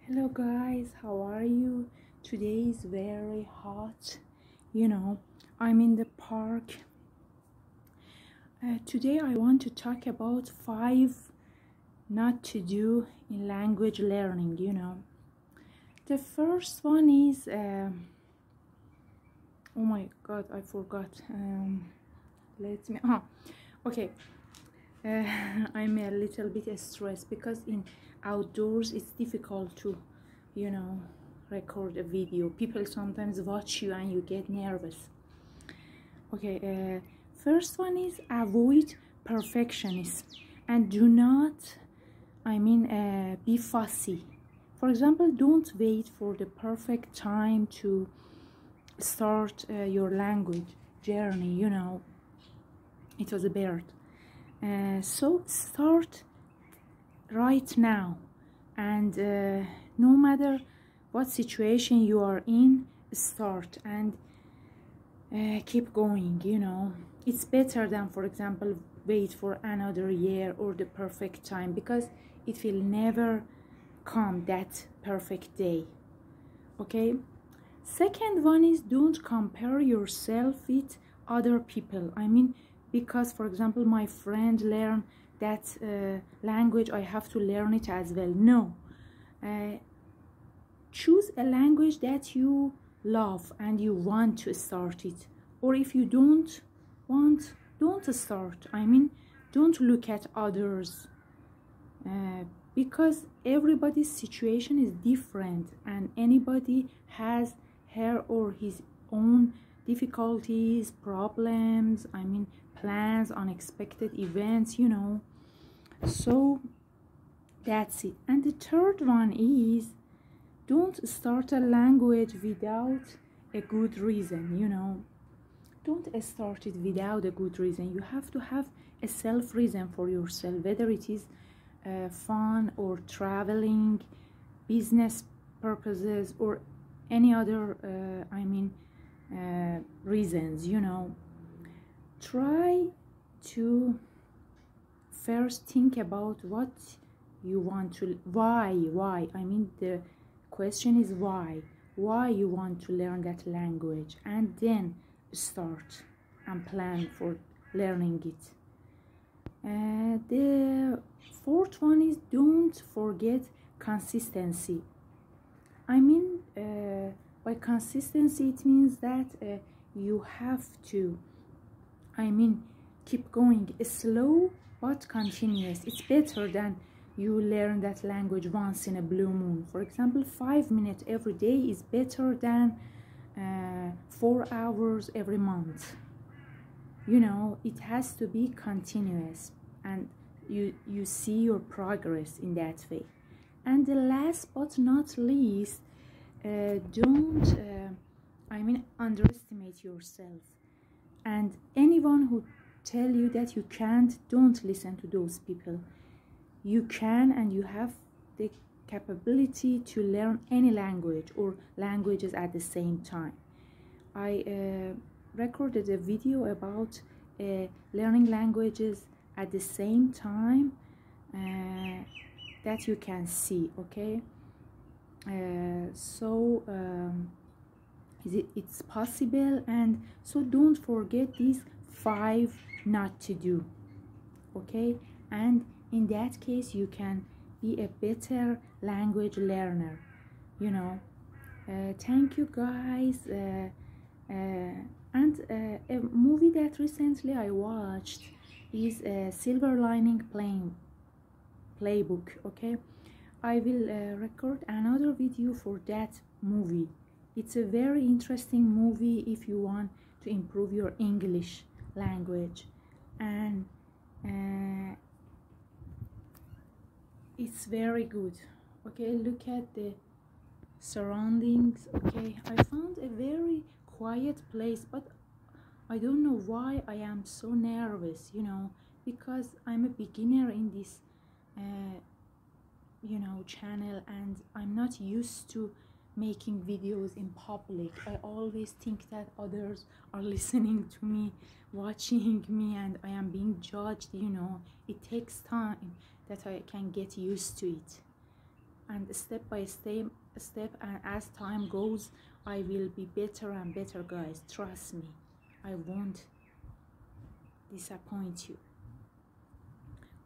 Hello guys, how are you? Today is very hot. You know, I'm in the park. Today I want to talk about 5 not to do in language learning, The first one is, oh my god, I forgot. Okay. I'm a little bit stressed because in outdoors it's difficult to record a video. People sometimes watch you and you get nervous. Okay, first one is avoid perfectionism and do not be fussy. For example, don't wait for the perfect time to start your language journey. It was a bird. So start right now, and no matter what situation you are in, start and keep going. It's better than, for example, wait for another year or the perfect time, because it will never come, that perfect day. Okay, second one is don't compare yourself with other people. Because, for example, my friend learned that language, I have to learn it as well. No. Choose a language that you love and you want to start it. Or if you don't want, don't start. Don't look at others. Because everybody's situation is different and anybody has her or his own difficulties, problems, plans, unexpected events, So that's it. And the third one is don't start a language without a good reason, Don't start it without a good reason. You have to have a self reason for yourself, whether it is fun or traveling, business purposes, or any other reasons. Try to first think about what you want to, why the question is why you want to learn that language, and then start and plan for learning it. The fourth one is don't forget consistency. By consistency, it means that you have to keep going, slow but continuous. It's better than you learn that language once in a blue moon. For example, 5 minutes every day is better than 4 hours every month. It has to be continuous, and you see your progress in that way. And the last but not least, don't underestimate yourself. And anyone who tell you that you can't, don't listen to those people. You can, and you have the capability to learn any language or languages at the same time. I recorded a video about learning languages at the same time that you can see. Okay, it's possible, and so don't forget these 5 not to do. Okay, and in that case you can be a better language learner. Thank you guys. And a movie that recently I watched is Silver Lining Playbook. Okay, I will record another video for that movie. It's a very interesting movie if you want to improve your English language, and it's very good. Okay, look at the surroundings. Okay, I found a very quiet place, but I don't know why I am so nervous, because I'm a beginner in this channel, and I'm not used to making videos in public. I always think that others are listening to me, watching me, and I am being judged. It takes time that I can get used to it. and step by step, and as time goes, I will be better and better, guys. Trust me, I won't disappoint you.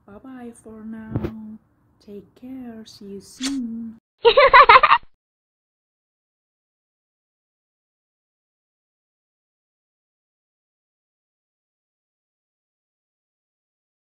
Bye bye for now. Take care. See you soon.